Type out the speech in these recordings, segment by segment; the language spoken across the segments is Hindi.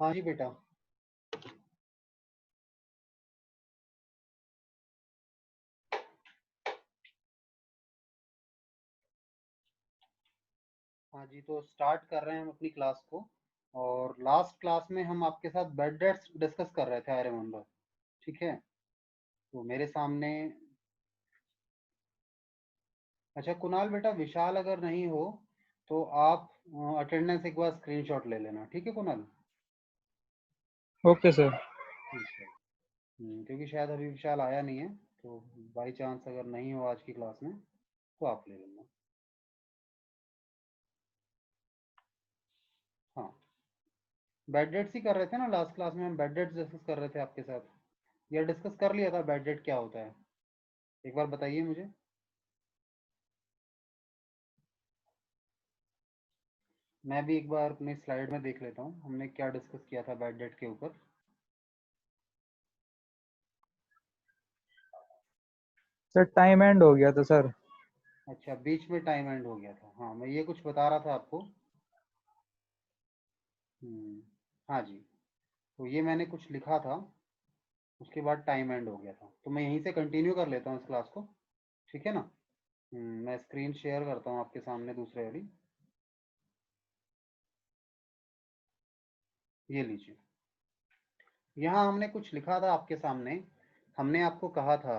हाँ जी बेटा। हाँ जी, तो स्टार्ट कर रहे हैं हम अपनी क्लास को। और लास्ट क्लास में हम आपके साथ बेड डेट्स डिस्कस कर रहे थे, आई रिमेम्बर। ठीक है, तो मेरे सामने। अच्छा कुणाल बेटा, विशाल अगर नहीं हो तो आप अटेंडेंस एक बार स्क्रीनशॉट ले लेना, ठीक है कुणाल? Okay sir. ठीक है। क्योंकि शायद अभी विशाल आया नहीं है, तो बाई चांस अगर नहीं हो आज की क्लास में तो आप ले लेना। हाँ, बेड डेट्स ही कर रहे थे ना, लास्ट क्लास में हम बेड डेट्स डिस्कस कर रहे थे आपके साथ। या डिस्कस कर लिया था बेड डेट क्या होता है? एक बार बताइए मुझे। मैं भी एक बार अपनी स्लाइड में देख लेता हूँ हमने क्या डिस्कस किया था बैड डेट के ऊपर। सर टाइम एंड हो गया था सर। अच्छा, बीच में टाइम एंड हो गया था, हाँ मैं ये कुछ बता रहा था आपको। हाँ जी, तो ये मैंने कुछ लिखा था, उसके बाद टाइम एंड हो गया था, तो मैं यहीं से कंटिन्यू कर लेता हूँ इस क्लास को। ठीक है ना? मैं स्क्रीन शेयर करता हूँ आपके सामने दूसरे वाली। ये लीजिए, यहाँ हमने कुछ लिखा था आपके सामने। हमने आपको कहा था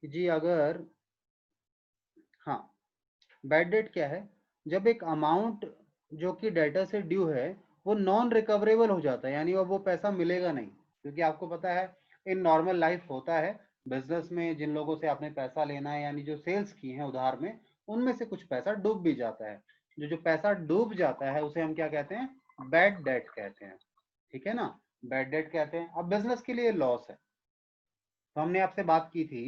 कि जी अगर, हाँ, बैड डेट क्या है? जब एक अमाउंट जो कि डेटर से ड्यू है वो नॉन रिकवरेबल हो जाता है, यानी अब वो पैसा मिलेगा नहीं। क्योंकि आपको पता है इन नॉर्मल लाइफ होता है बिजनेस में, जिन लोगों से आपने पैसा लेना है यानी जो सेल्स की है उधार में, उनमें से कुछ पैसा डूब भी जाता है। जो जो पैसा डूब जाता है उसे हम क्या कहते हैं? बैड डेट कहते हैं। ठीक है ना? बैड डेट कहते हैं। अब बिजनेस के लिए लॉस है। तो हमने आपसे बात की थी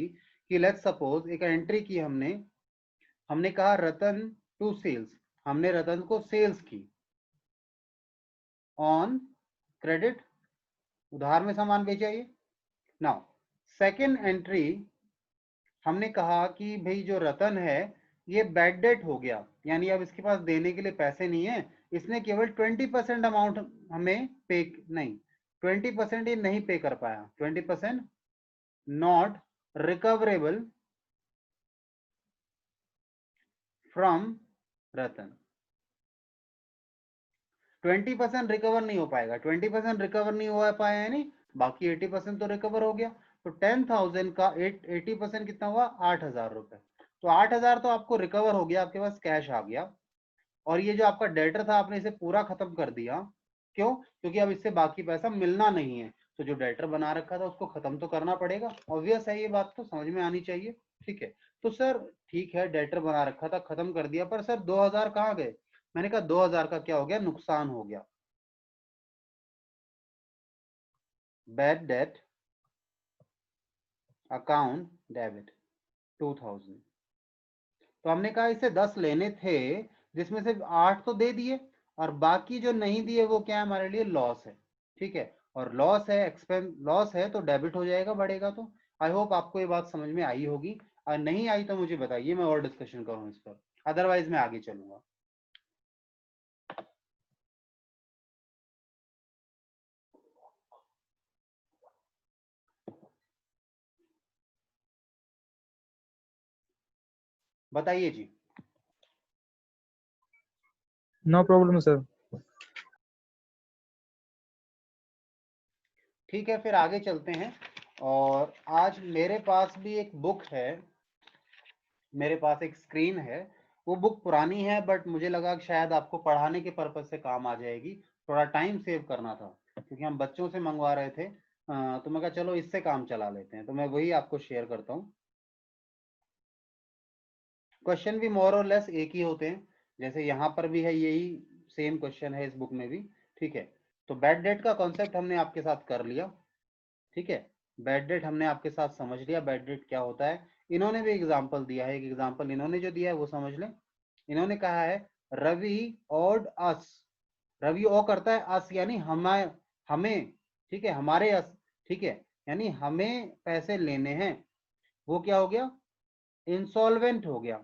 कि लेट्स सपोज एक एंट्री की हमने। हमने कहा रतन टू सेल्स, हमने रतन को सेल्स की ऑन क्रेडिट, उधार में सामान बेचा ये। नाउ सेकेंड एंट्री, हमने कहा कि भाई जो रतन है ये बैड डेट हो गया, यानी अब इसके पास देने के लिए पैसे नहीं है। इसने केवल 20% अमाउंट हमें पे, नहीं, 20% ये नहीं पे कर पाया। 20% not recoverable from Ratan. 20% recover नहीं हो पाएगा। 20% रिकवर नहीं हो पाया यानी बाकी 80% तो रिकवर हो गया। तो 10,000 का 80% कितना हुआ? 8,000 रुपए। तो 8,000 तो आपको रिकवर हो गया, आपके पास कैश आ गया। और ये जो आपका डेटर था आपने इसे पूरा खत्म कर दिया। क्यों? क्योंकि अब इससे बाकी पैसा मिलना नहीं है। तो जो डेटर बना रखा था उसको खत्म तो करना पड़ेगा, ऑब्वियस है, ये बात तो समझ में आनी चाहिए। ठीक है, तो सर ठीक है, डेटर बना रखा था खत्म कर दिया, पर सर 2,000 कहाँ गए? मैंने कहा 2,000 का क्या हो गया? नुकसान हो गया। Bad debt account debit 2,000। तो हमने कहा इसे 10 लेने थे, जिसमें से 8 तो दे दिए, और बाकी जो नहीं दिए वो क्या है? हमारे लिए लॉस है। ठीक है, और लॉस है, एक्सपेंस लॉस है, तो डेबिट हो जाएगा, बढ़ेगा तो। आई होप आपको ये बात समझ में आई होगी। और नहीं आई तो मुझे बताइए, मैं और डिस्कशन करूं इस पर, अदरवाइज मैं आगे चलूंगा। बताइए जी। No problem sir. ठीक है, फिर आगे चलते हैं। और आज मेरे पास भी एक बुक है, मेरे पास एक स्क्रीन है। वो बुक पुरानी है, बट मुझे लगा कि शायद आपको पढ़ाने के पर्पज से काम आ जाएगी। थोड़ा टाइम सेव करना था क्योंकि हम बच्चों से मंगवा रहे थे। तो मैं कहा चलो इससे काम चला लेते हैं, तो मैं वही आपको शेयर करता हूँ। क्वेश्चन भी मोर और लेस एक ही होते हैं, जैसे यहाँ पर भी है, यही सेम क्वेश्चन है इस बुक में भी। ठीक है, तो बैड डेट का कॉन्सेप्ट हमने आपके साथ कर लिया। ठीक है, बैड डेट हमने आपके साथ समझ लिया, बैड डेट क्या होता है। इन्होंने भी एग्जाम्पल दिया है, एक एग्जाम्पल इन्होंने जो दिया है वो समझ लें। इन्होंने कहा है रवि ओड अस। रवि ओ करता है अस यानी हमें, हमें। ठीक है, हमारे अस। ठीक है, यानी हमें पैसे लेने हैं। वो क्या हो गया? इंसॉल्वेंट हो गया।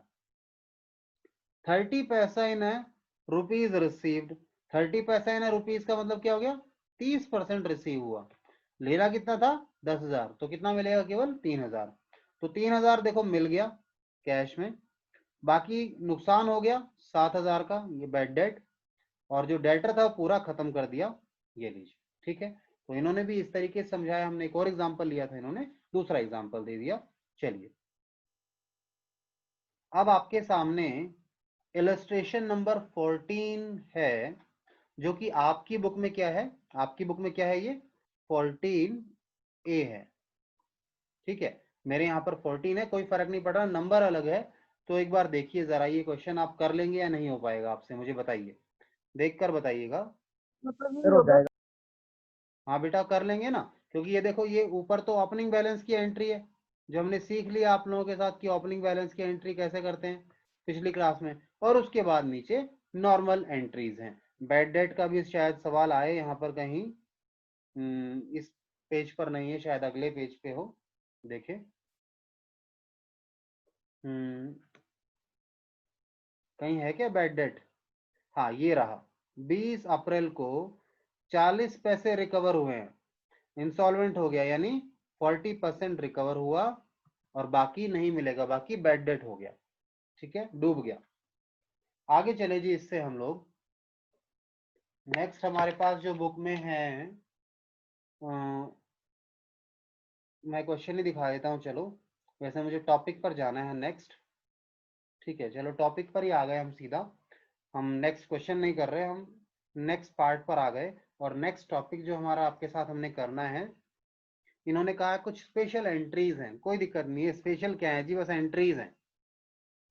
30 पैसा इन रुपीज रिसीव्ड, 30 पैसा इन रुपीज का मतलब क्या हो गया, 30% रिसीव हुआ। लेना कितना था, 10,000, तो कितना मिलेगा, केवल 3,000। तो 3,000 देखो मिल गया कैश में, बाकी नुकसान हो गया 7,000 का, ये बैड डेट, और जो डेटर था पूरा खत्म कर दिया, ये लीजिए। ठीक है, तो इन्होंने भी इस तरीके से समझाया, हमने एक और एग्जांपल लिया था, इन्होंने दूसरा एग्जांपल दे दिया। चलिए अब आपके सामने इलस्ट्रेशन नंबर 14 है, जो कि आपकी बुक में क्या है, आपकी बुक में क्या है, ये 14A है। ठीक है, मेरे यहाँ पर 14 है, कोई फर्क नहीं पड़ रहा, नंबर अलग है। तो एक बार देखिए जरा, ये क्वेश्चन आप कर लेंगे या नहीं हो पाएगा आपसे, मुझे बताइए, देखकर बताइएगा। सर हो जाएगा। हाँ बेटा कर लेंगे ना, क्योंकि ये देखो, ये ऊपर तो ओपनिंग बैलेंस की एंट्री है, जो हमने सीख लिया आप लोगों के साथ कि ओपनिंग बैलेंस की एंट्री कैसे करते हैं पिछली क्लास में, और उसके बाद नीचे नॉर्मल एंट्रीज हैं। बैड डेट का भी शायद सवाल आए यहाँ पर कहीं, इस पेज पर नहीं है, शायद अगले पेज पे हो, देखे। कहीं है क्या बैड डेट, हाँ ये रहा, 20 अप्रैल को 40 पैसे रिकवर हुए हैं, इंसॉल्वेंट हो गया, यानी 40% रिकवर हुआ, और बाकी नहीं मिलेगा, बाकी बैड डेट हो गया। ठीक है, डूब गया। आगे चले जी, इससे हम लोग नेक्स्ट हमारे पास जो बुक में है, मैं क्वेश्चन ही दिखा देता हूँ चलो, वैसे मुझे टॉपिक पर जाना है नेक्स्ट। ठीक है, चलो टॉपिक पर ही आ गए हम सीधा, हम नेक्स्ट क्वेश्चन नहीं कर रहे, हम नेक्स्ट पार्ट पर आ गए। और नेक्स्ट टॉपिक जो हमारा आपके साथ हमने करना है, इन्होंने कहा है कुछ स्पेशल एंट्रीज हैं, कोई दिक्कत नहीं है, स्पेशल क्या है जी, बस एंट्रीज हैं,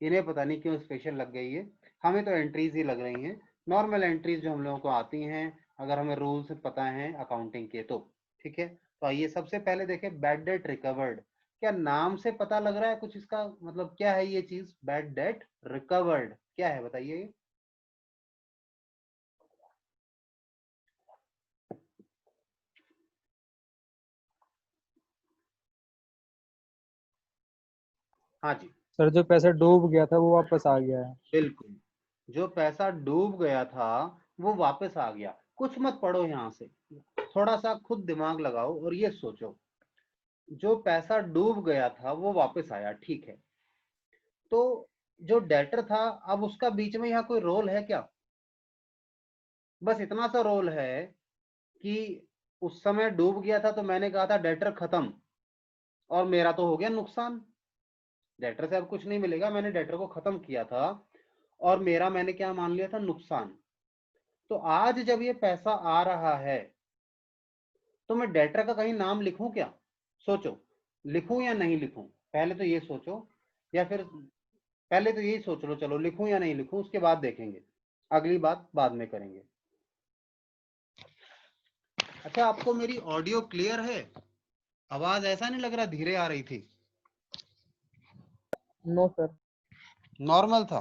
इन्हें पता नहीं क्यों स्पेशल लग गई है, हमें तो एंट्रीज ही लग रही हैं, नॉर्मल एंट्रीज जो हम लोगों को आती हैं, अगर हमें रूल्स पता हैं अकाउंटिंग के तो। ठीक है, तो आइए सबसे पहले देखें बैड डेट रिकवर्ड। क्या नाम से पता लग रहा है कुछ इसका मतलब क्या है ये चीज, बैड डेट रिकवर्ड क्या है बताइए। हाँ जी, सर जो पैसा डूब गया था वो वापस आ गया है। बिल्कुल, जो पैसा डूब गया था वो वापस आ गया। कुछ मत पढ़ो यहाँ से, थोड़ा सा खुद दिमाग लगाओ और ये सोचो, जो पैसा डूब गया था वो वापस आया, ठीक है, तो जो डेटर था, अब उसका बीच में यहाँ कोई रोल है क्या, बस इतना सा रोल है कि उस समय डूब गया था तो मैंने कहा था डेटर खत्म, और मेरा तो हो गया नुकसान, डेटर से अब कुछ नहीं मिलेगा, मैंने डेटर को खत्म किया था, और मेरा मैंने क्या मान लिया था, नुकसान। तो आज जब ये पैसा आ रहा है, तो मैं डेटर का कहीं नाम लिखूं क्या, सोचो, लिखूं या नहीं लिखूं, पहले तो ये सोचो, या फिर पहले तो यही सोच लो, चलो लिखूं या नहीं लिखूं, उसके बाद देखेंगे, अगली बात बाद में करेंगे। अच्छा, आपको मेरी ऑडियो क्लियर है, आवाज ऐसा नहीं लग रहा धीरे आ रही थी, नो सर। नॉर्मल था,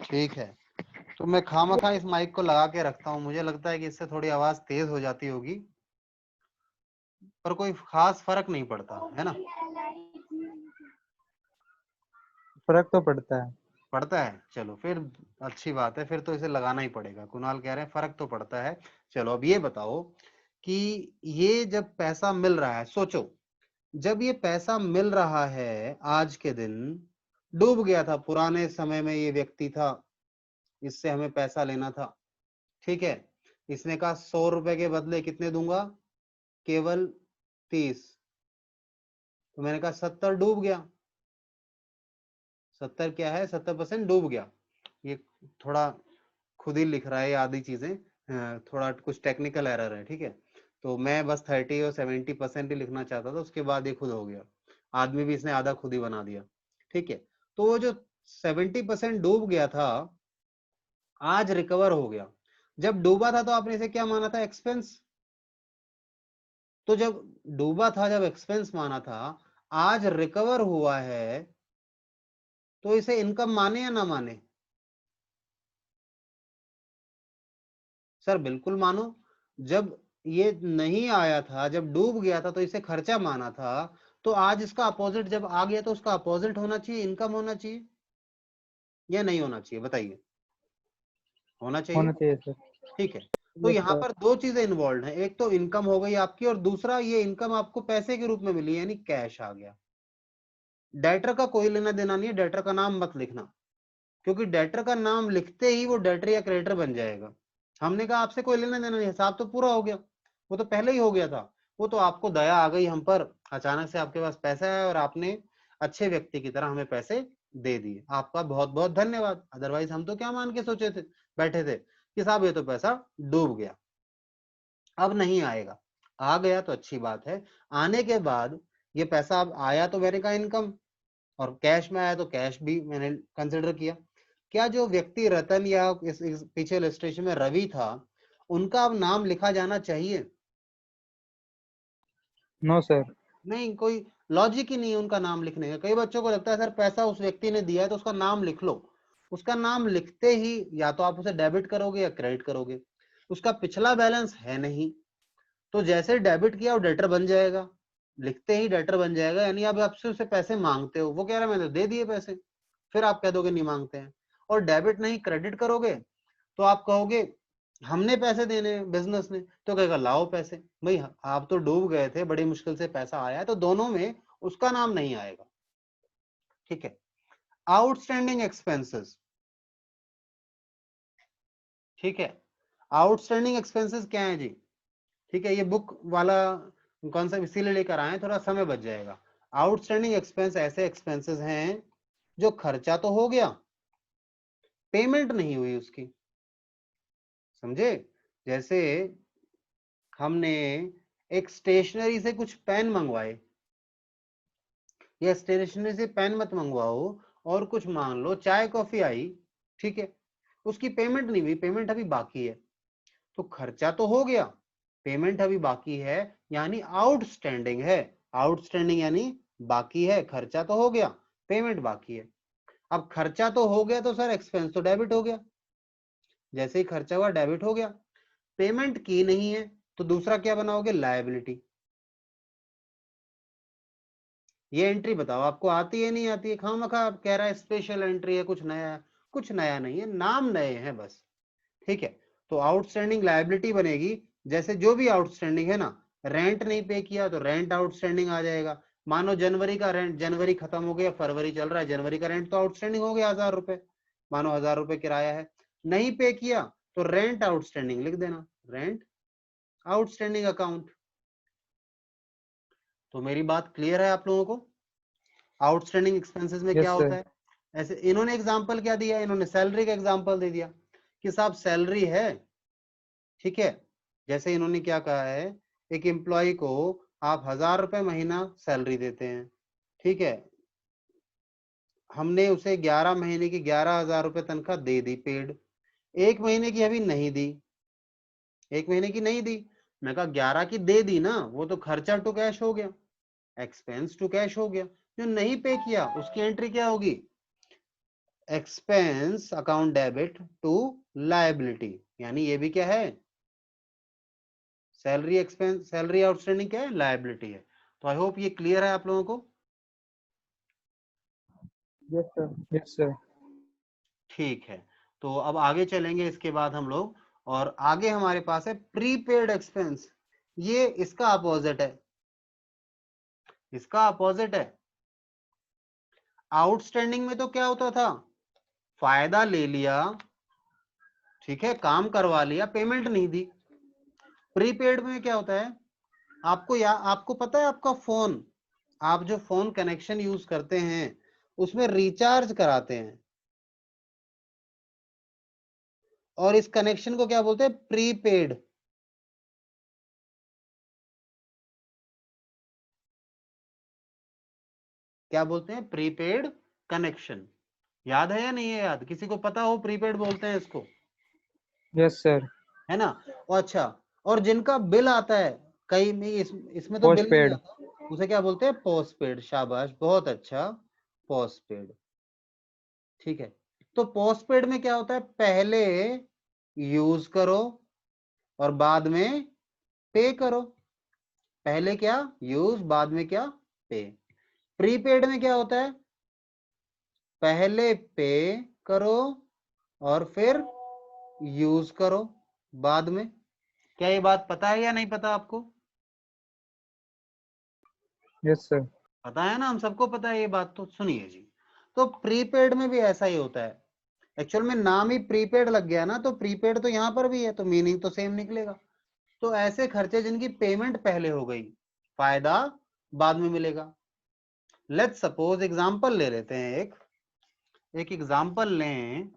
ठीक है। तो मैं खामखा इस माइक को लगा के रखता हूँ, मुझे लगता है कि इससे थोड़ी आवाज तेज हो जाती होगी, पर कोई खास फर्क नहीं पड़ता है ना, फर्क तो पड़ता है। पड़ता है, चलो फिर अच्छी बात है, फिर तो इसे लगाना ही पड़ेगा, कुणाल कह रहे हैं फर्क तो पड़ता है। चलो अब ये बताओ कि ये जब पैसा मिल रहा है, सोचो जब ये पैसा मिल रहा है आज के दिन, डूब गया था, पुराने समय में ये व्यक्ति था, इससे हमें पैसा लेना था, ठीक है, इसने कहा 100 रुपए के बदले कितने दूंगा, केवल 30, तो मैंने कहा 70 डूब गया, 70 क्या है, 70% डूब गया, ये थोड़ा खुद ही लिख रहा है ये आधी चीजें, थोड़ा कुछ टेक्निकल एरर है, ठीक है, तो मैं बस 30 और 70% ही लिखना चाहता था, उसके बाद ये खुद हो गया, आदमी भी इसने आधा खुद ही बना दिया, ठीक है। तो वो जो 70% डूब गया था, आज रिकवर हो गया, जब डूबा था तो आपने इसे क्या माना था, एक्सपेंस, तो जब डूबा था, जब एक्सपेंस माना था, आज रिकवर हुआ है, तो इसे इनकम माने या ना माने, सर बिल्कुल मानो, जब ये नहीं आया था, जब डूब गया था तो इसे खर्चा माना था, तो आज इसका अपोजिट जब आ गया तो उसका अपोजिट होना चाहिए, इनकम होना चाहिए या नहीं होना चाहिए बताइए, होना चाहिए। होना चाहिए सर। ठीक है, तो यहाँ पर दो चीजें इन्वॉल्व हैं, एक तो इनकम हो गई आपकी और दूसरा ये इनकम आपको पैसे के रूप में मिली यानी कैश आ गया। डेटर का कोई लेना देना नहीं है, डेटर का नाम मत लिखना, क्योंकि डेटर का नाम लिखते ही वो डेटर या क्रेडिटर बन जाएगा। हमने कहा आपसे कोई लेना देना नहीं, हिसाब तो पूरा हो गया, वो तो पहले ही हो गया था। वो तो आपको दया आ गई हम पर, अचानक से आपके पास पैसा है और आपने अच्छे व्यक्ति की तरह हमें पैसे दे दिए, आपका बहुत बहुत धन्यवाद। अदरवाइज हम तो क्या मान के सोचे थे, बैठे थे कि साहब ये तो पैसा डूब गया, अब नहीं आएगा। आ गया तो अच्छी बात है। आने के बाद ये पैसा अब आया तो मैंने कहा इनकम, और कैश में आया तो कैश भी मैंने कंसिडर किया। क्या जो व्यक्ति रतन या इस पीछे इलस्ट्रेशन में रवि था, उनका अब नाम लिखा जाना चाहिए? No sir. नहीं, कोई लॉजिक ही नहीं है उनका नाम लिखने का। कई बच्चों को लगता है सर पैसा उस व्यक्ति ने दिया है तो उसका नाम लिख लो। उसका नाम लिखते ही या तो आप उसे डेबिट करोगे या क्रेडिट करोगे, उसका पिछला बैलेंस है नहीं, तो जैसे डेबिट किया वो डेटर बन जाएगा, लिखते ही डेटर बन जाएगा, यानी अब आपसे उसे पैसे मांगते हो, वो कह रहा है मैंने तो दे दिए पैसे, फिर आप कह दोगे नहीं मांगते हैं। और डेबिट नहीं क्रेडिट करोगे तो आप कहोगे हमने पैसे देने हैं बिजनेस ने, तो कहेगा लाओ पैसे। भाई आप तो डूब गए थे, बड़ी मुश्किल से पैसा आया है, तो दोनों में उसका नाम नहीं आएगा। ठीक है, आउटस्टैंडिंग एक्सपेंसेस। ठीक है, आउटस्टैंडिंग एक्सपेंसेस क्या है जी? ठीक है, ये बुक वाला कॉन्सेप्ट इसीलिए लेकर आए, थोड़ा समय बच जाएगा। आउटस्टैंडिंग एक्सपेंस ऐसे एक्सपेंसेस हैं जो खर्चा तो हो गया, पेमेंट नहीं हुई उसकी। समझे? जैसे हमने एक स्टेशनरी से कुछ पेन मंगवाए, या स्टेशनरी से पेन मत मंगवाओ और कुछ मान लो चाय कॉफी आई, ठीक है, उसकी पेमेंट नहीं हुई, पेमेंट अभी बाकी है, तो खर्चा तो हो गया, पेमेंट अभी बाकी है, यानी आउटस्टैंडिंग है। आउटस्टैंडिंग यानी बाकी है, खर्चा तो हो गया, पेमेंट बाकी है। अब खर्चा तो हो गया तो सर एक्सपेंस तो डेबिट हो गया, जैसे ही खर्चा हुआ डेबिट हो गया। पेमेंट की नहीं है तो दूसरा क्या बनाओगे? लायबिलिटी। ये एंट्री बताओ आपको आती है नहीं आती है? खामखा आप कह रहा है स्पेशल एंट्री है, कुछ नया है। कुछ नया नहीं है, नाम नए हैं बस। ठीक है, तो आउटस्टैंडिंग लायबिलिटी बनेगी, जैसे जो भी आउटस्टैंडिंग है ना, रेंट नहीं पे किया तो रेंट आउटस्टैंडिंग आ जाएगा। मानो जनवरी का रेंट, जनवरी खत्म हो गया, फरवरी चल रहा है, जनवरी का रेंट तो आउटस्टैंडिंग हो गया 1000 रुपए, मानो 1000 रुपए किराया है, नहीं पे किया तो रेंट आउटस्टैंडिंग लिख देना, रेंट आउटस्टैंडिंग अकाउंट। तो मेरी बात क्लियर है आप लोगों को? आउटस्टैंडिंग एक्सपेंसेस में क्या यस होता सर। है? ऐसे इन्होंने एग्जांपल क्या दिया? इन्होंने सैलरी का एग्जांपल दे दिया कि साहब सैलरी है, ठीक है। जैसे इन्होंने क्या कहा है, एक एम्प्लॉय को आप 1000 रुपए महीना सैलरी देते हैं, ठीक है, हमने उसे 11 महीने की 11,000 रुपए तनख्वाह दे दी पेड, एक महीने की अभी नहीं दी, एक महीने की नहीं दी। मैं कहा 11 की दे दी ना, वो तो खर्चा टू कैश हो गया, एक्सपेंस टू कैश हो गया। जो नहीं पे किया उसकी एंट्री क्या होगी? Expense account debit to liability, यानी ये भी क्या है? सैलरी एक्सपेंस, सैलरी आउटस्टैंडिंग क्या है? लायबिलिटी है। तो आई होप ये क्लियर है आप लोगों को? Yes sir. Yes sir. ठीक है, तो अब आगे चलेंगे इसके बाद हम लोग, और आगे हमारे पास है प्रीपेड एक्सपेंस। ये इसका अपोजिट है, इसका अपोजिट है। आउटस्टैंडिंग में तो क्या होता था? फायदा ले लिया, ठीक है, काम करवा लिया, पेमेंट नहीं दी। प्रीपेड में क्या होता है? आपको पता है आपका फोन, आप जो फोन कनेक्शन यूज करते हैं उसमें रिचार्ज कराते हैं, और इस कनेक्शन को क्या बोलते हैं? प्रीपेड। क्या बोलते हैं? Prepaid connection. याद है या नहीं है याद? किसी को पता हो प्रीपेड बोलते हैं इसको, यस सर। है ना? और अच्छा, और जिनका बिल आता है, कई में इसमें तो बिल नहीं पोस्टपेड। आता, उसे क्या बोलते हैं? पोस्टपेड। शाबाश, बहुत अच्छा, पोस्टपेड। ठीक है, तो पोस्टपेड में क्या होता है? पहले यूज करो और बाद में पे करो। पहले क्या? यूज, बाद में क्या? पे। प्रीपेड में क्या होता है? पहले पे करो और फिर यूज करो। बाद में। क्या ये बात पता है या नहीं पता आपको? Yes sir. पता है ना, हम सबको पता है ये बात। तो सुनिए जी, तो प्रीपेड में भी ऐसा ही होता है। एक्चुअल में नाम ही प्रीपेड लग गया ना, तो प्रीपेड तो यहाँ पर भी है, तो मीनिंग तो सेम निकलेगा। तो ऐसे खर्चे जिनकी पेमेंट पहले हो गई, फायदा बाद में मिलेगा। लेट्स सपोज एग्जांपल ले लेते हैं, एक एग्जांपल लें,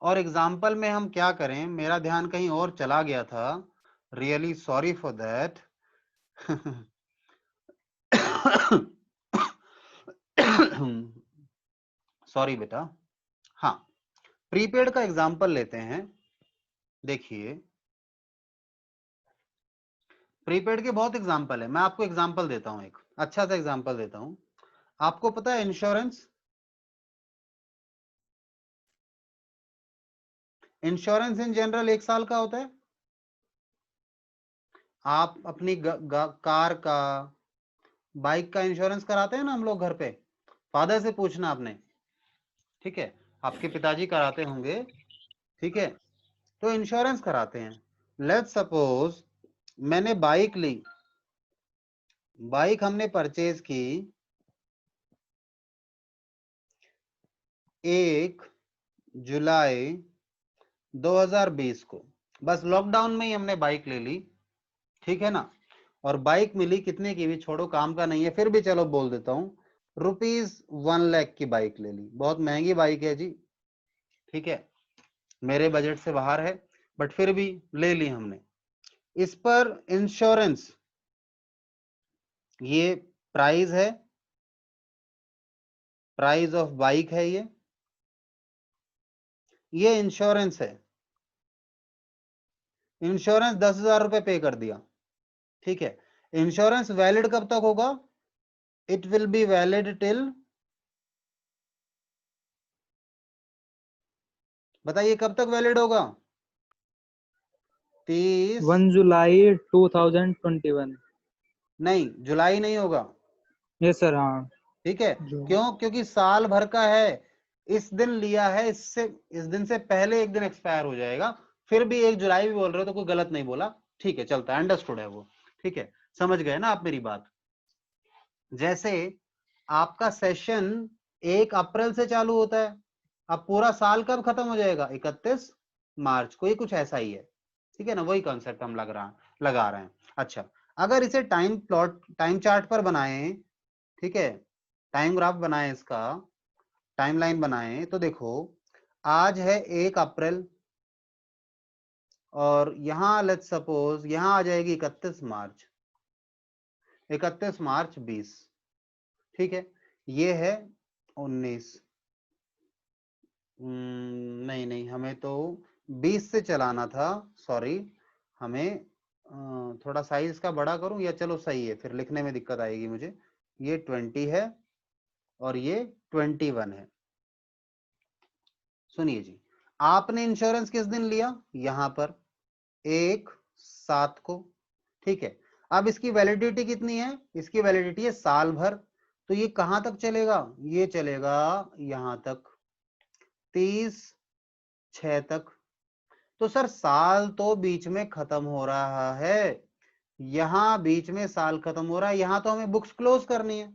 और एग्जांपल में हम क्या करें, मेरा ध्यान कहीं और चला गया था, really sorry for that. Sorry बेटा। हाँ, प्रीपेड का एग्जांपल लेते हैं। देखिए, प्रीपेड के बहुत एग्जांपल है, मैं आपको एग्जांपल देता हूं, एक अच्छा सा एग्जांपल देता हूं। आपको पता है इंश्योरेंस, इंश्योरेंस इन जनरल 1 साल का होता है। आप अपनी कार का, बाइक का इंश्योरेंस कराते हैं ना हम लोग घर पे। फादर से पूछना आपने, ठीक है, आपके पिताजी कराते होंगे, ठीक है। तो इंश्योरेंस कराते हैं। लेट्स सपोज मैंने बाइक ली, बाइक हमने परचेज की 1 जुलाई 2020 को, बस लॉकडाउन में ही हमने बाइक ले ली, ठीक है ना। और बाइक मिली कितने की भी छोड़ो, काम का नहीं है, फिर भी चलो बोल देता हूं, ₹1,00,000 की बाइक ले ली। बहुत महंगी बाइक है जी, ठीक है, मेरे बजट से बाहर है, बट फिर भी ले ली हमने। इस पर इंश्योरेंस, ये प्राइस है, प्राइस ऑफ बाइक है, ये इंश्योरेंस है। इंश्योरेंस 10,000 रुपए पे कर दिया, ठीक है। इंश्योरेंस वैलिड कब तक होगा? It will be valid till, बताइए कब तक वैलिड होगा? 30, 1 जुलाई 2021। नहीं जुलाई नहीं होगा, यस सर। हाँ। ठीक है। जो क्यों? क्योंकि साल भर का है, इस दिन लिया है, इससे इस दिन से पहले एक दिन एक्सपायर हो जाएगा। फिर भी 1 जुलाई भी बोल रहे हो तो कोई गलत नहीं बोला, ठीक है, चलता है, अंडरस्टूड है वो, ठीक है। समझ गए ना आप मेरी बात? जैसे आपका सेशन 1 अप्रैल से चालू होता है, अब पूरा साल कब खत्म हो जाएगा? 31 मार्च को, ये कुछ ऐसा ही है, ठीक है ना, वही कॉन्सेप्ट हम लगा रहे हैं। अच्छा, अगर इसे टाइम प्लॉट, टाइम चार्ट पर बनाएं, ठीक है, टाइम ग्राफ बनाएं, इसका टाइमलाइन बनाएं, तो देखो आज है 1 अप्रैल, और यहां लेट्स सपोज यहां आ जाएगी 31 मार्च, 31 मार्च 20, ठीक है। ये है 19, नहीं नहीं, हमें तो 20 से चलाना था, सॉरी। हमें थोड़ा साइज का बड़ा करूं, या चलो सही है, फिर लिखने में दिक्कत आएगी मुझे। ये 20 है और ये 21 है। सुनिए जी, आपने इंश्योरेंस किस दिन लिया? यहां पर 1/7 को, ठीक है। अब इसकी वैलिडिटी कितनी है? इसकी वैलिडिटी है साल भर। तो ये कहां तक चलेगा? ये चलेगा यहां तक, 30/6 तक। तो सर साल तो बीच में खत्म हो रहा है, यहां बीच में साल खत्म हो रहा है, यहां तो हमें बुक्स क्लोज करनी है।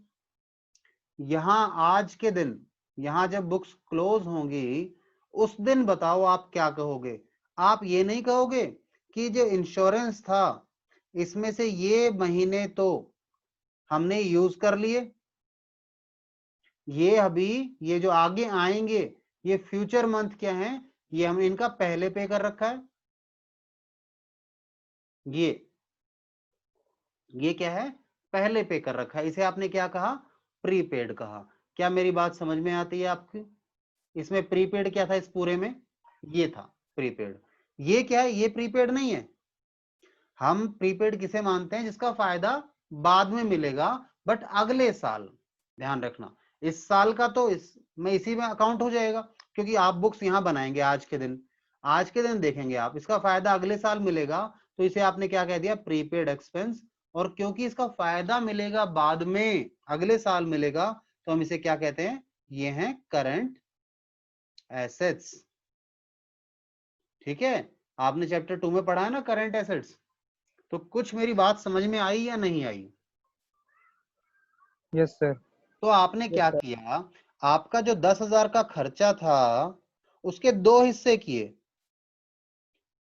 यहां आज के दिन, यहां जब बुक्स क्लोज होंगी उस दिन बताओ आप क्या कहोगे? आप ये नहीं कहोगे कि जो इंश्योरेंस था इसमें से ये महीने तो हमने यूज कर लिए, ये अभी ये जो आगे आएंगे ये फ्यूचर मंथ क्या है, ये हमने इनका पहले पे कर रखा है। ये क्या है? पहले पे कर रखा है, इसे आपने क्या कहा? प्रीपेड कहा। क्या मेरी बात समझ में आती है आपकी? इसमें प्रीपेड क्या था इस पूरे में? ये था प्रीपेड। ये क्या है? ये प्रीपेड नहीं है। हम प्रीपेड किसे मानते हैं? जिसका फायदा बाद में मिलेगा, बट अगले साल। ध्यान रखना, इस साल का तो इसी में अकाउंट हो जाएगा, क्योंकि आप बुक्स यहां बनाएंगे आज के दिन, आज के दिन देखेंगे आप, इसका फायदा अगले साल मिलेगा, तो इसे आपने क्या कह दिया? Prepaid expense. और क्योंकि इसका फायदा मिलेगा बाद में, अगले साल मिलेगा, तो हम इसे क्या कहते हैं? ये हैं करंट एसेट्स, ठीक है, आपने चैप्टर 2 में पढ़ा है ना करंट एसेट्स। तो कुछ मेरी बात समझ में आई या नहीं आई? Yes sir. तो आपने क्या किया, आपका जो 10,000 का खर्चा था उसके दो हिस्से किए।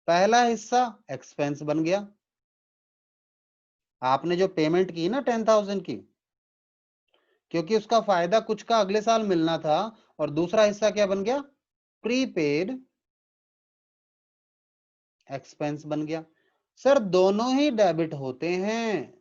पहला हिस्सा एक्सपेंस बन गया, आपने जो पेमेंट की ना 10,000 की, क्योंकि उसका फायदा कुछ का अगले साल मिलना था। और दूसरा हिस्सा क्या बन गया, प्रीपेड एक्सपेंस बन गया। सर दोनों ही डेबिट होते हैं,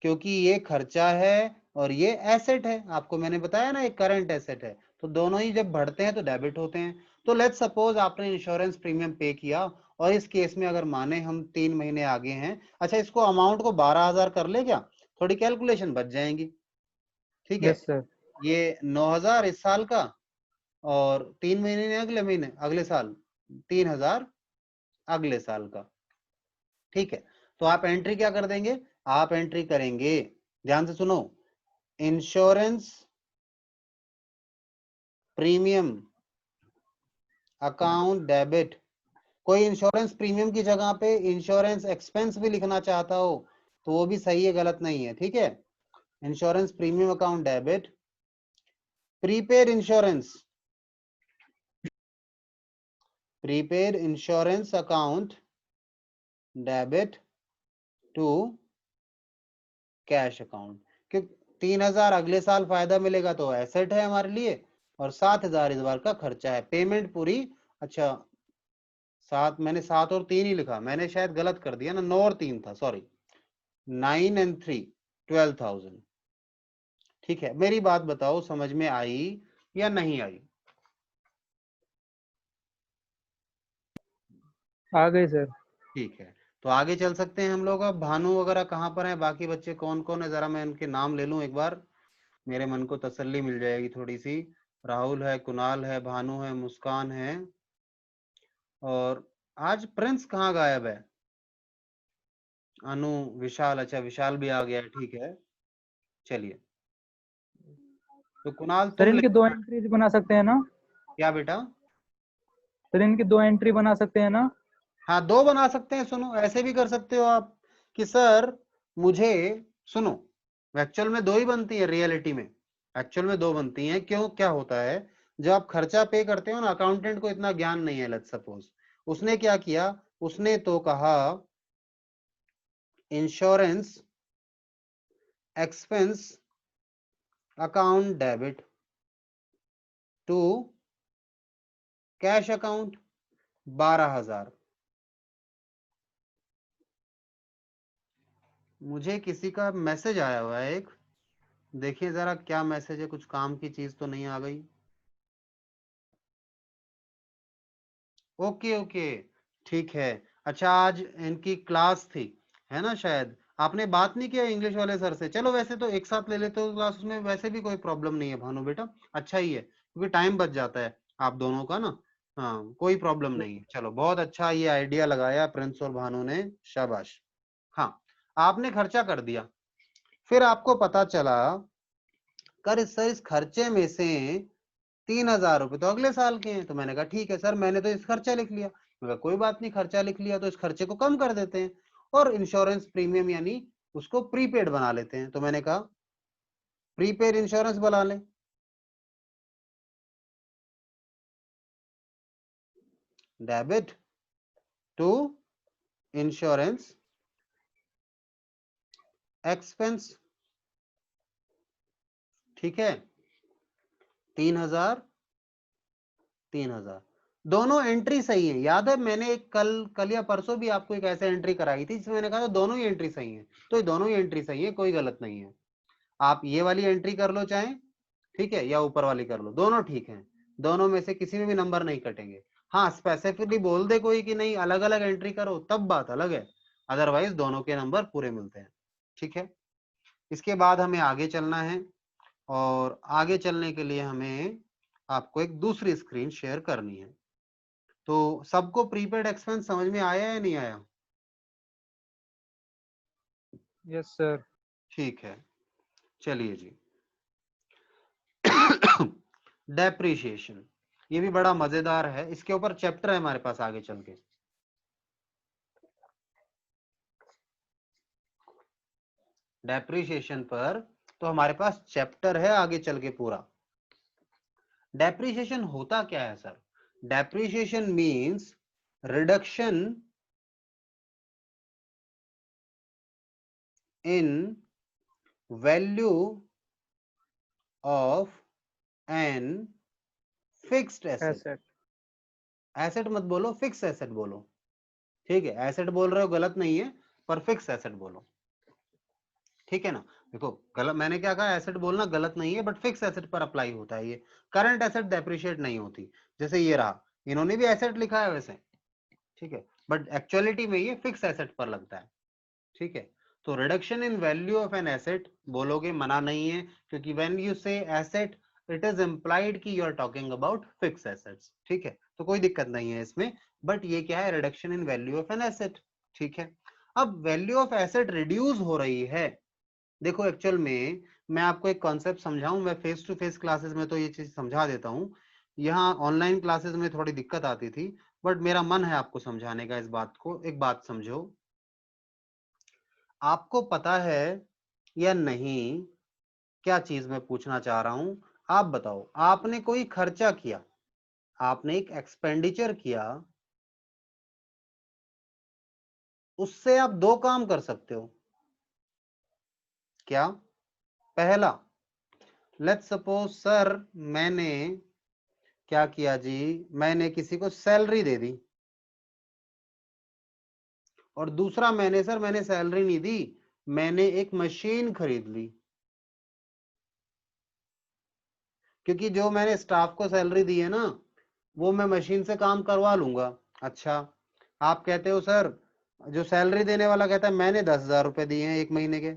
क्योंकि ये खर्चा है और ये एसेट है। आपको मैंने बताया ना एक करंट एसेट है, तो दोनों ही जब बढ़ते हैं तो डेबिट होते हैं। तो लेट्स सपोज आपने इंश्योरेंस प्रीमियम पे किया, और इस केस में अगर माने हम 3 महीने आगे हैं, अच्छा इसको अमाउंट को 12,000 कर ले क्या, थोड़ी कैलकुलेशन बच जाएंगी। ठीक है, यस सर। ये 9,000 इस साल का, और 3 महीने ने अगले महीने अगले साल 3,000 अगले साल का। ठीक है, तो आप एंट्री क्या कर देंगे, आप एंट्री करेंगे, ध्यान से सुनो, इंश्योरेंस प्रीमियम अकाउंट डेबिट। कोई इंश्योरेंस प्रीमियम की जगह पे इंश्योरेंस एक्सपेंस भी लिखना चाहता हो तो वो भी सही है, गलत नहीं है। ठीक है, insurance premium account debit, prepaid insurance, prepaid insurance account debit to cash account. क्योंकि 3,000 अगले साल फायदा मिलेगा तो एसेट है हमारे लिए, और 7,000 इस बार का खर्चा है, पेमेंट पूरी। अच्छा 7, मैंने 7 और 3 ही लिखा, मैंने शायद गलत कर दिया ना, 9 और 3 था, सॉरी, 9 and 3 12,000। ठीक है, मेरी बात बताओ समझ में आई या नहीं आई? आ गए सर। ठीक है, तो आगे चल सकते हैं हम लोग। अब भानु वगैरह कहाँ पर हैं, बाकी बच्चे कौन कौन है, जरा मैं उनके नाम ले लूं एक बार, मेरे मन को तसल्ली मिल जाएगी थोड़ी सी। राहुल है, कुणाल है, भानु है, मुस्कान है, और आज प्रिंस कहाँ गायब है, अनु, विशाल, अच्छा विशाल भी आ गया है, ठीक है। चलिए, तो कुणाल सर तुम ले। इनकी 2 एंट्रीज बना सकते हैं ना? क्या बेटा? सर इनकी 2 एंट्री बना सकते हैं ना? हाँ 2 बना सकते हैं। सुनो ऐसे भी कर सकते हो आप कि सर मुझे, सुनो, एक्चुअल में 2 ही बनती है रियलिटी में, एक्चुअल में 2 बनती हैं। क्यों, क्या होता है, जब आप खर्चा पे करते हो ना, अकाउंटेंट को इतना ज्ञान नहीं है। लेट्स सपोज उसने क्या किया, उसने तो कहा insurance expense account debit to cash account 12,000। मुझे किसी का मैसेज आया हुआ है एक, देखिए जरा क्या मैसेज है, कुछ काम की चीज तो नहीं आ गई। ओके ओके, ठीक है। अच्छा आज इनकी क्लास थी, है ना, शायद आपने बात नहीं किया इंग्लिश वाले सर से। चलो वैसे तो एक साथ ले लेते हो क्लास, उसमें वैसे भी कोई प्रॉब्लम नहीं है भानु बेटा, अच्छा ही है, क्योंकि टाइम बच जाता है आप दोनों का ना। हाँ कोई प्रॉब्लम नहीं है, चलो बहुत अच्छा ये आइडिया लगाया प्रिंस और भानु ने, शाबाश। हाँ, आपने खर्चा कर दिया, फिर आपको पता चला कर सर इस खर्चे में से 3,000 रुपए तो अगले साल के हैं। तो मैंने कहा ठीक है सर, मैंने तो इस खर्चा लिख लिया। मैंने कहा कोई बात नहीं, खर्चा लिख लिया तो इस खर्चे को कम कर देते हैं, और इंश्योरेंस प्रीमियम यानी उसको प्रीपेड बना लेते हैं। तो मैंने कहा प्रीपेड इंश्योरेंस बना लें, डेबिट टू इंश्योरेंस एक्सपेंस। ठीक है, 3,000 3,000, दोनों एंट्री सही है। याद है मैंने एक कल या परसों भी आपको एक ऐसे एंट्री कराई थी जिसमें मैंने कहा था दोनों ही एंट्री सही है। तो ये दोनों ही एंट्री सही है, कोई गलत नहीं है। आप ये वाली एंट्री कर लो चाहे, ठीक है, या ऊपर वाली कर लो, दोनों ठीक है, दोनों में से किसी में भी नंबर नहीं कटेंगे। हाँ स्पेसिफिकली बोल दे कोई कि नहीं अलग अलग एंट्री करो तब बात अलग है, अदरवाइज दोनों के नंबर पूरे मिलते हैं। ठीक है, इसके बाद हमें आगे चलना है, और आगे चलने के लिए हमें आपको एक दूसरी स्क्रीन शेयर करनी है। तो सबको प्रीपेड एक्सपेंस समझ में आया या नहीं आया? Yes sir. ठीक है, चलिए जी। डेप्रीशिएशन, ये भी बड़ा मजेदार है, इसके ऊपर चैप्टर है हमारे पास आगे चल के। डेप्रिसिएशन पर तो हमारे पास चैप्टर है आगे चल के पूरा। डेप्रिसिएशन होता क्या है sir? Depreciation means reduction in value of an fixed asset. Asset. Asset मत बोलो, फिक्स एसेट बोलो, ठीक है? एसेट बोल रहे हो गलत नहीं है, पर फिक्स एसेट बोलो, ठीक है ना? देखो गलत, मैंने क्या कहा, एसेट बोलना गलत नहीं है, बट फिक्स एसेट पर अप्लाई होता है ये। करंट एसेट डेप्रिशिएट नहीं होती, जैसे ये रहा, इन्होंने भी एसेट लिखा है वैसे, ठीक है, बट एक्चुअलिटी में ये फिक्स एसेट पर लगता है, ठीक है? तो reduction in value of an asset बोलोगे, मना नहीं है, क्योंकि when you say asset it is implied कि you are talking about fix assets, ठीक है? तो कोई दिक्कत नहीं है इसमें, बट ये क्या है, reduction in value of an asset, ठीक है? अब वैल्यू ऑफ एसेट रिड्यूस हो रही है। देखो एक्चुअल में मैं आपको एक कॉन्सेप्ट समझाऊं, मैं फेस टू फेस क्लासेस में तो ये चीज समझा देता हूं, यहाँ ऑनलाइन क्लासेस में थोड़ी दिक्कत आती थी, बट मेरा मन है आपको समझाने का इस बात को। एक बात समझो, आपको पता है या नहीं क्या चीज मैं पूछना चाह रहा हूं? आप बताओ, आपने कोई खर्चा किया, आपने एक एक्सपेंडिचर किया, उससे आप दो काम कर सकते हो। क्या? पहला, लेट्स सपोज सर मैंने क्या किया जी, मैंने किसी को सैलरी दे दी, और दूसरा मैंने सैलरी नहीं दी, मैंने एक मशीन खरीद ली, क्योंकि जो मैंने स्टाफ को सैलरी दी है ना, वो मैं मशीन से काम करवा लूंगा। अच्छा, आप कहते हो सर, जो सैलरी देने वाला कहता है मैंने 10,000 रुपए दिए हैं 1 महीने के,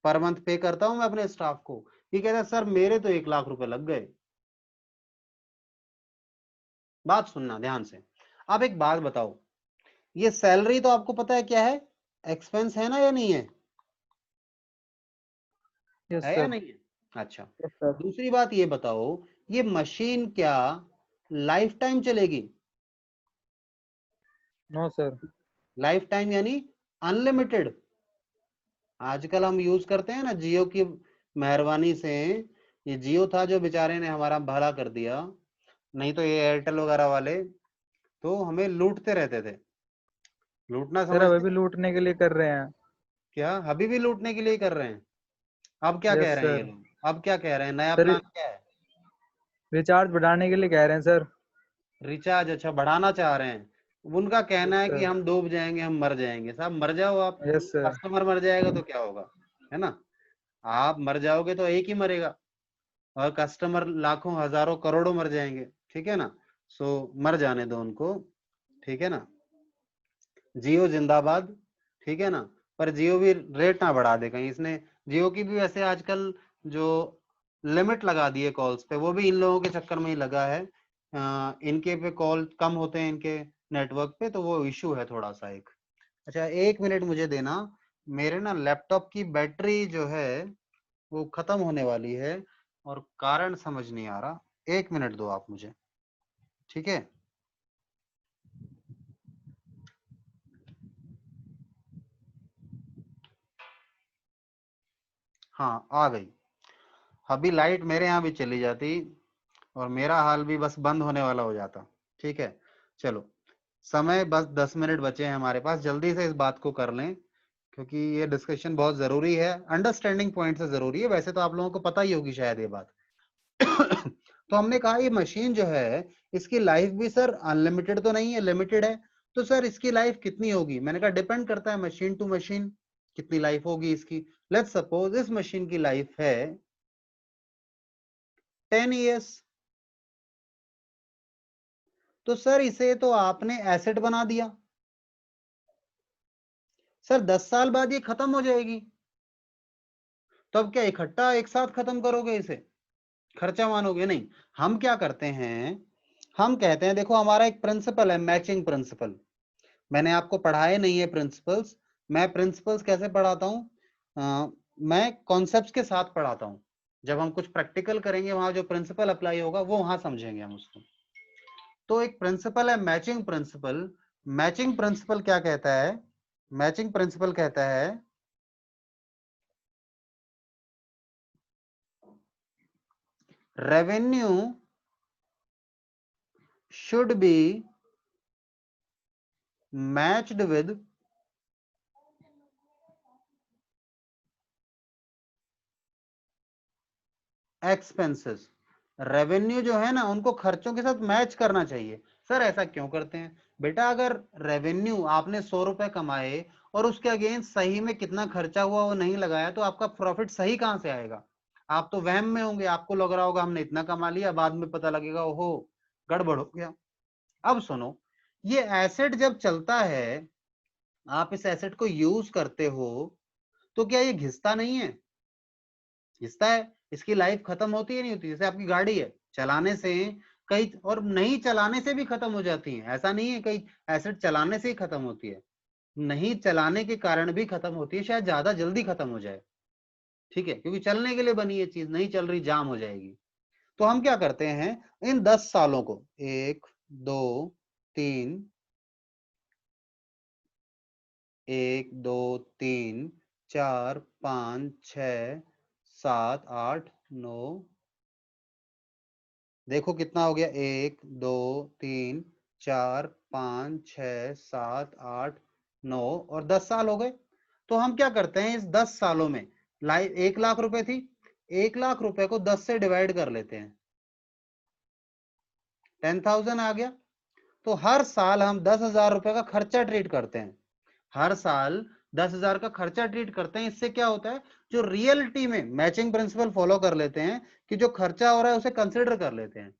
पर मंथ पे करता हूं मैं अपने स्टाफ को, ये कहता है सर मेरे तो 1 लाख रुपए लग गए। बात सुनना ध्यान से। अब एक बात बताओ, ये सैलरी तो आपको पता है क्या है, एक्सपेंस है ना या नहीं है? यस है या सर। नहीं है? अच्छा, यस सर। दूसरी बात ये बताओ, ये मशीन क्या लाइफ टाइम चलेगी? No sir. लाइफ टाइम यानी अनलिमिटेड। आजकल हम यूज करते हैं ना जियो की मेहरबानी से, ये जियो था जो बेचारे ने हमारा भला कर दिया, नहीं तो ये एयरटेल वगैरह वाले तो हमें लूटते रहते थे। लूटना सर अब समझते अभी हैं? लूटने के लिए कर रहे हैं। क्या अभी भी लूटने के लिए कर रहे हैं? अब क्या कह यस रहे हैं ये सर। लोग, अब क्या कह रहे हैं, नया सर प्लान क्या है? रिचार्ज बढ़ाने के लिए कह रहे हैं सर। रिचार्ज अच्छा बढ़ाना चाह रहे हैं। उनका कहना यस है कि सर। हम डूब जाएंगे, हम मर जाएंगे। साहब मर जाओ आप, यस सर। कस्टमर मर जाएगा तो क्या होगा, है ना? आप मर जाओगे तो एक ही मरेगा, और कस्टमर लाखों हजारों करोड़ों मर जाएंगे, ठीक है ना? सो मर जाने दो उनको, ठीक है ना? जियो जिंदाबाद, ठीक है ना? पर जियो भी रेट ना बढ़ा दे कहीं इसने। जियो की भी वैसे आजकल जो लिमिट लगा दी है कॉल्स पे, वो भी इन लोगों के चक्कर में ही लगा है। इनके पे कॉल कम होते हैं इनके नेटवर्क पे, तो वो इशू है थोड़ा सा एक। अच्छा 1 मिनट मुझे देना, मेरे ना लैपटॉप की बैटरी जो है वो खत्म होने वाली है, और कारण समझ नहीं आ रहा। 1 मिनट दो आप मुझे, ठीक है? हाँ आ गई। अभी लाइट मेरे यहाँ भी चली जाती, और मेरा हाल भी बस बंद होने वाला हो जाता, ठीक है? चलो, समय बस 10 मिनट बचे हैं हमारे पास, जल्दी से इस बात को कर लें, क्योंकि ये डिस्कशन बहुत जरूरी है, अंडरस्टैंडिंग पॉइंट से जरूरी है। वैसे तो आप लोगों को पता ही होगी शायद ये बात। तो हमने कहा ये मशीन जो है, इसकी लाइफ भी सर अनलिमिटेड तो नहीं है, लिमिटेड है। तो सर इसकी लाइफ कितनी होगी? मैंने कहा डिपेंड करता है मशीन टू मशीन, कितनी लाइफ होगी इसकी। लेट्स सपोज इस मशीन की लाइफ है 10 years, तो सर इसे तो आपने एसेट बना दिया, सर 10 साल बाद ये खत्म हो जाएगी, तो अब क्या इकट्ठा एक साथ खत्म करोगे इसे, खर्चा मानोगे? नहीं, हम क्या करते हैं, हम कहते हैं देखो हमारा एक प्रिंसिपल है, मैचिंग प्रिंसिपल। मैंने आपको पढ़ाए नहीं है प्रिंसिपल्स, मैं प्रिंसिपल्स कैसे पढ़ाता हूं, मैं कॉन्सेप्ट्स के साथ पढ़ाता हूं। जब हम कुछ प्रैक्टिकल करेंगे वहां जो प्रिंसिपल अप्लाई होगा वो वहां समझेंगे हम उसको। तो एक प्रिंसिपल है मैचिंग प्रिंसिपल। मैचिंग प्रिंसिपल क्या कहता है? मैचिंग प्रिंसिपल कहता है revenue should be matched with expenses. Revenue जो है ना उनको खर्चों के साथ मैच करना चाहिए। सर ऐसा क्यों करते हैं? बेटा अगर रेवेन्यू आपने 100 रुपए कमाए और उसके अगेंस्ट सही में कितना खर्चा हुआ वो नहीं लगाया तो आपका प्रॉफिट सही कहां से आएगा? आप तो वहम में होंगे, आपको लग रहा होगा हमने इतना कमा लिया, बाद में पता लगेगा ओहो गड़बड़ हो गया। अब सुनो, ये एसेट जब चलता है, आप इस एसेट को यूज करते हो, तो क्या ये घिसता नहीं है? घिसता है। इसकी लाइफ खत्म होती है नहीं होती? जैसे आपकी गाड़ी है, चलाने से कई और नहीं चलाने से भी खत्म हो जाती है। ऐसा नहीं है कई एसेट चलाने से ही खत्म होती है, नहीं चलाने के कारण भी खत्म होती है, शायद ज्यादा जल्दी खत्म हो जाए। ठीक है, क्योंकि चलने के लिए बनी है चीज, नहीं चल रही जाम हो जाएगी। तो हम क्या करते हैं, इन 10 सालों को 1 2 3 1 2 3 4 5 6 7 8 9, देखो कितना हो गया, 1 2 3 4 5 6 7 8 9 और 10 साल हो गए। तो हम क्या करते हैं, इस 10 सालों में 1 लाख रुपए थी, 1 लाख रुपए को 10 से डिवाइड कर लेते हैं, 10,000 आ गया। तो हर साल हम 10,000 रुपए का खर्चा ट्रीट करते हैं, हर साल 10,000 का खर्चा ट्रीट करते हैं। इससे क्या होता है, जो रियलिटी में मैचिंग प्रिंसिपल फॉलो कर लेते हैं कि जो खर्चा हो रहा है उसे कंसिडर कर लेते हैं।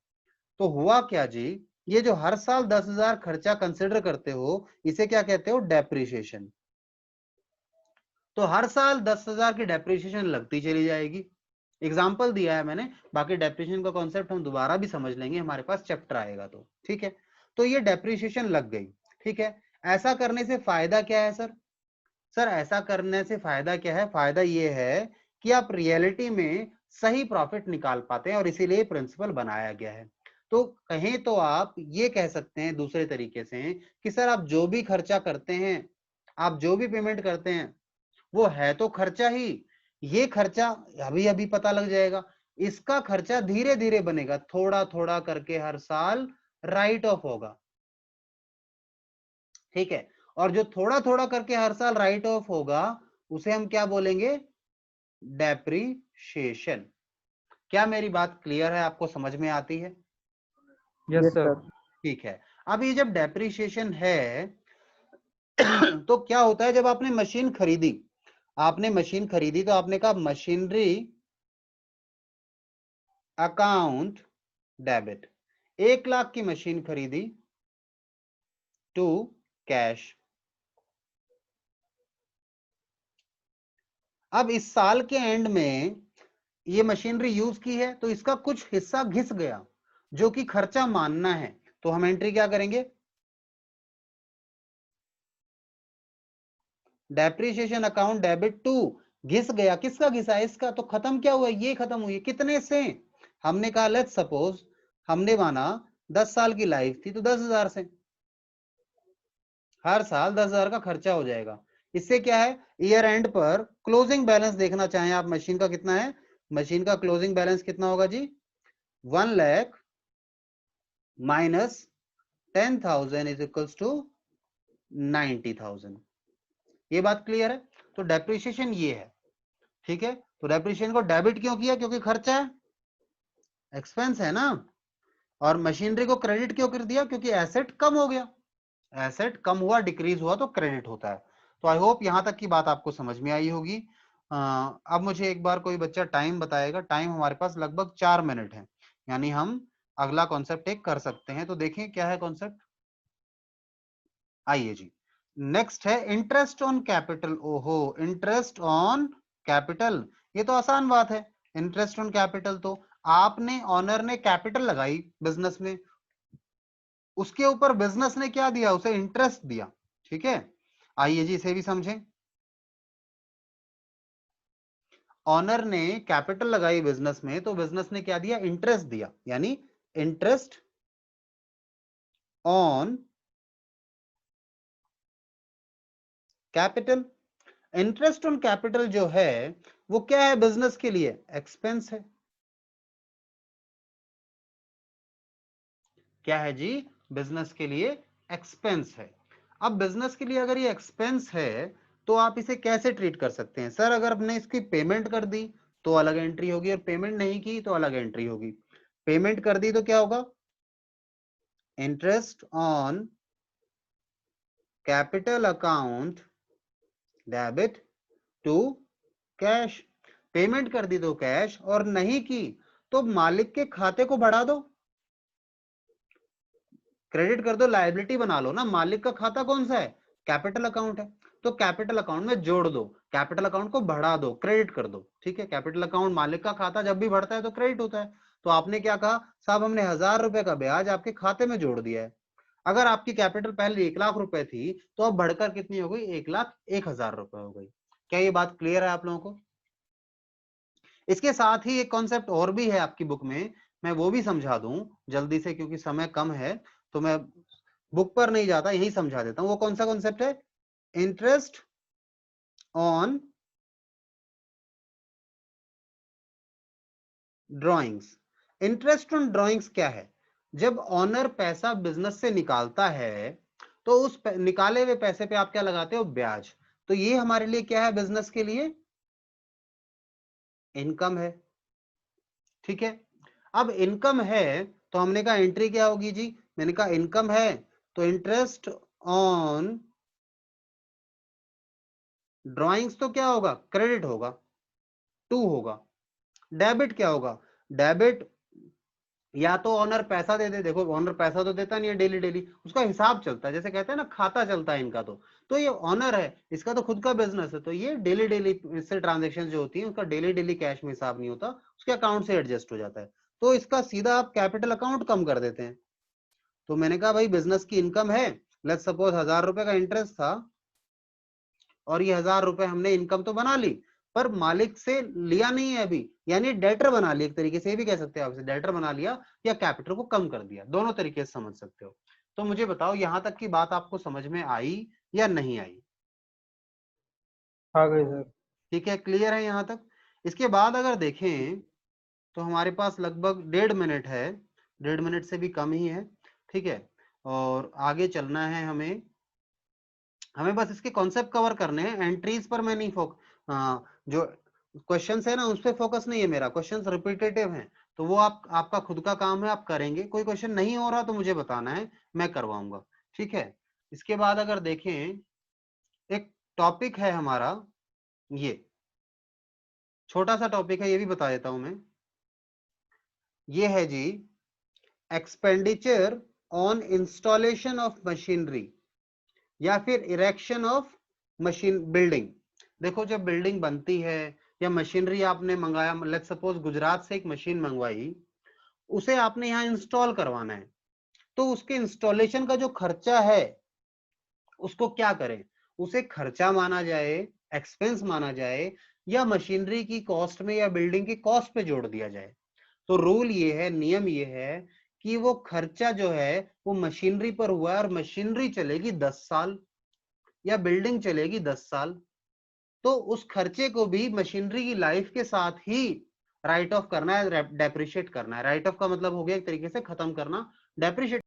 तो हुआ क्या जी, ये जो हर साल 10,000 खर्चा कंसिडर करते हो इसे क्या कहते हो, डेप्रिसिएशन। तो हर साल 10,000 की डेप्रिसिएशन लगती चली जाएगी। एग्जाम्पल दिया है मैंने, बाकी डेप्रिसिएशन का कॉन्सेप्ट हम दोबारा भी समझ लेंगे, हमारे पास चैप्टर आएगा तो। ठीक है, तो ये डेप्रिसिएशन लग गई। ठीक है, ऐसा करने से फायदा क्या है सर? सर ऐसा करने से फायदा क्या है? फायदा ये है कि आप रियलिटी में सही प्रॉफिट निकाल पाते हैं और इसीलिए प्रिंसिपल बनाया गया है। तो कहें तो आप ये कह सकते हैं दूसरे तरीके से कि सर आप जो भी खर्चा करते हैं, आप जो भी पेमेंट करते हैं वो है तो खर्चा ही। ये खर्चा अभी अभी पता लग जाएगा, इसका खर्चा धीरे धीरे बनेगा, थोड़ा थोड़ा करके हर साल राइट ऑफ होगा। ठीक है, और जो थोड़ा थोड़ा करके हर साल राइट ऑफ होगा उसे हम क्या बोलेंगे, डेप्रीशिएशन। क्या मेरी बात क्लियर है, आपको समझ में आती है? Yes sir. ठीक है, अब ये जब डेप्रीशिएशन है तो क्या होता है, जब आपने मशीन खरीदी, आपने मशीन खरीदी तो आपने कहा मशीनरी अकाउंट डेबिट, 1 लाख की मशीन खरीदी टू कैश। अब इस साल के एंड में ये मशीनरी यूज की है तो इसका कुछ हिस्सा घिस गया जो कि खर्चा मानना है, तो हम एंट्री क्या करेंगे, डेप्रीशिएशन अकाउंट डेबिट टू। घिस गया, किसका घिसा है, इसका। तो खत्म क्या हुआ, ये खत्म हुई, कितने से? हमने कहा लेट्स सपोज, हमने माना 10 साल की लाइफ थी तो 10,000 से हर साल 10,000 का खर्चा हो जाएगा। इससे क्या है, ईयर एंड पर क्लोजिंग बैलेंस देखना चाहें आप मशीन का कितना है, मशीन का क्लोजिंग बैलेंस कितना होगा जी, 1 lakh minus 10,000 is equals to 90,000। ये बात क्लियर है? तो डेप्रिसिएशन ये है। ठीक है, तो डेप्रिसिएशन को डेबिट क्यों किया, क्योंकि खर्चा है, एक्सपेंस है ना। और मशीनरी को क्रेडिट क्यों कर दिया, क्योंकि एसेट कम हो गया, एसेट कम हुआ, डिक्रीज हुआ तो क्रेडिट होता है। तो आई होप यहां तक की बात आपको समझ में आई होगी। अब मुझे एक बार कोई बच्चा टाइम बताएगा, टाइम हमारे पास लगभग 4 मिनट है, यानी हम अगला कॉन्सेप्ट टेक कर सकते हैं। तो देखें क्या है कॉन्सेप्ट, आइए जी। नेक्स्ट है इंटरेस्ट ऑन कैपिटल। ओहो, इंटरेस्ट ऑन कैपिटल, ये तो आसान बात है। इंटरेस्ट ऑन कैपिटल तो आपने, ऑनर ने कैपिटल लगाई बिजनेस में, उसके ऊपर बिजनेस ने क्या दिया, उसे इंटरेस्ट दिया। ठीक है, आइए जी इसे भी समझें। ऑनर ने कैपिटल लगाई बिजनेस में, तो बिजनेस ने क्या दिया, इंटरेस्ट दिया, यानी interest on capital. Interest on capital जो है वो क्या है बिजनेस के लिए, एक्सपेंस है। क्या है जी, बिजनेस के लिए एक्सपेंस है। अब बिजनेस के लिए अगर ये एक्सपेंस है तो आप इसे कैसे ट्रीट कर सकते हैं, सर अगर हमने इसकी पेमेंट कर दी तो अलग एंट्री होगी, और पेमेंट नहीं की तो अलग एंट्री होगी। पेमेंट कर दी तो क्या होगा, interest on capital account debit to cash. Payment कर दी तो कैश, और नहीं की तो मालिक के खाते को बढ़ा दो, क्रेडिट कर दो, लायबिलिटी बना लो ना। मालिक का खाता कौन सा है, कैपिटल अकाउंट है, तो कैपिटल अकाउंट में जोड़ दो, कैपिटल अकाउंट को बढ़ा दो, क्रेडिट कर दो। ठीक है, कैपिटल अकाउंट, मालिक का खाता जब भी बढ़ता है तो क्रेडिट होता है। तो आपने क्या कहा, साहब हमने 1000 रुपए का ब्याज आपके खाते में जोड़ दिया है। अगर आपकी कैपिटल पहले 1 लाख रुपए थी तो अब बढ़कर कितनी हो गई, 1,01,000 रुपए हो गई। क्या ये बात क्लियर है आप लोगों को? इसके साथ ही एक कॉन्सेप्ट और भी है आपकी बुक में, मैं वो भी समझा दूं जल्दी से क्योंकि समय कम है, तो मैं बुक पर नहीं जाता, यही समझा देता हूं। वो कौन सा कॉन्सेप्ट है, interest on drawings. Interest on drawings क्या है, जब ऑनर पैसा बिजनेस से निकालता है तो उस निकाले हुए पैसे पे आप क्या लगाते हो, ब्याज। तो ये हमारे लिए क्या है, बिजनेस के लिए इनकम है। ठीक है, अब इनकम है तो हमने कहा एंट्री क्या होगी जी, मैंने कहा इनकम है तो इंटरेस्ट ऑन ड्रॉइंग्स तो क्या होगा, क्रेडिट होगा, 2 होगा। डेबिट क्या होगा, डेबिट या तो ऑनर पैसा दे दे, देखो ऑनर पैसा तो देता नहीं है डेली डेली, उसका हिसाब चलता है, जैसे कहते हैं ना खाता चलता है इनका। तो ये ऑनर है, इसका तो खुद का बिजनेस है, तो ये डेली डेली इससे ट्रांजेक्शन जो होती है उसका डेली डेली कैश में हिसाब नहीं होता, उसके अकाउंट से एडजस्ट हो जाता है। तो इसका सीधा आप कैपिटल अकाउंट कम कर देते हैं। तो मैंने कहा भाई बिजनेस की इनकम है, लेट्स सपोज 1000 रुपए का इंटरेस्ट था, और ये 1000 रुपए हमने इनकम तो बना ली पर मालिक से लिया नहीं है अभी, यानी डेटर बना लिया, एक तरीके से ये भी कह सकते हो आप, डेटर बना लिया या कैपिटल को कम कर दिया, दोनों तरीके से समझ सकते हो। तो मुझे बताओ यहां तक की बात आपको समझ में आई या नहीं आई? आ गए सर। ठीक है, क्लियर है यहां तक? इसके बाद अगर देखें तो हमारे पास लगभग 1.5 मिनट है, 1.5 मिनट से भी कम ही है। ठीक है, और आगे चलना है हमें, हमें बस इसके कॉन्सेप्ट कवर करने हैं, एंट्रीज पर मैं नहीं जो क्वेश्चंस है ना उस पर फोकस नहीं है मेरा, क्वेश्चंस रिपीटेटिव हैं, तो वो आपका खुद का काम है, आप करेंगे। कोई क्वेश्चन नहीं हो रहा तो मुझे बताना है, मैं करवाऊंगा। ठीक है, इसके बाद अगर देखें, एक टॉपिक है हमारा, ये छोटा सा टॉपिक है, ये भी बता देता हूं मैं। ये है जी, expenditure on installation of machinery या फिर इरेक्शन ऑफ मशीन बिल्डिंग। देखो जब बिल्डिंग बनती है या मशीनरी आपने मंगाया, लेट्स सपोज गुजरात से एक मशीन मंगवाई, उसे आपने यहाँ इंस्टॉल करवाना है, तो उसके इंस्टॉलेशन का जो खर्चा है उसको क्या करें, उसे खर्चा माना जाए, एक्सपेंस माना जाए, या मशीनरी की कॉस्ट में या बिल्डिंग की कॉस्ट पे जोड़ दिया जाए। तो रूल ये है, नियम ये है कि वो खर्चा जो है वो मशीनरी पर हुआ है, और मशीनरी चलेगी 10 साल या बिल्डिंग चलेगी 10 साल, तो उस खर्चे को भी मशीनरी की लाइफ के साथ ही राइट ऑफ करना है, डेप्रिशिएट करना है। राइट ऑफ का मतलब हो गया एक तरीके से खत्म करना, डेप्रिशिएट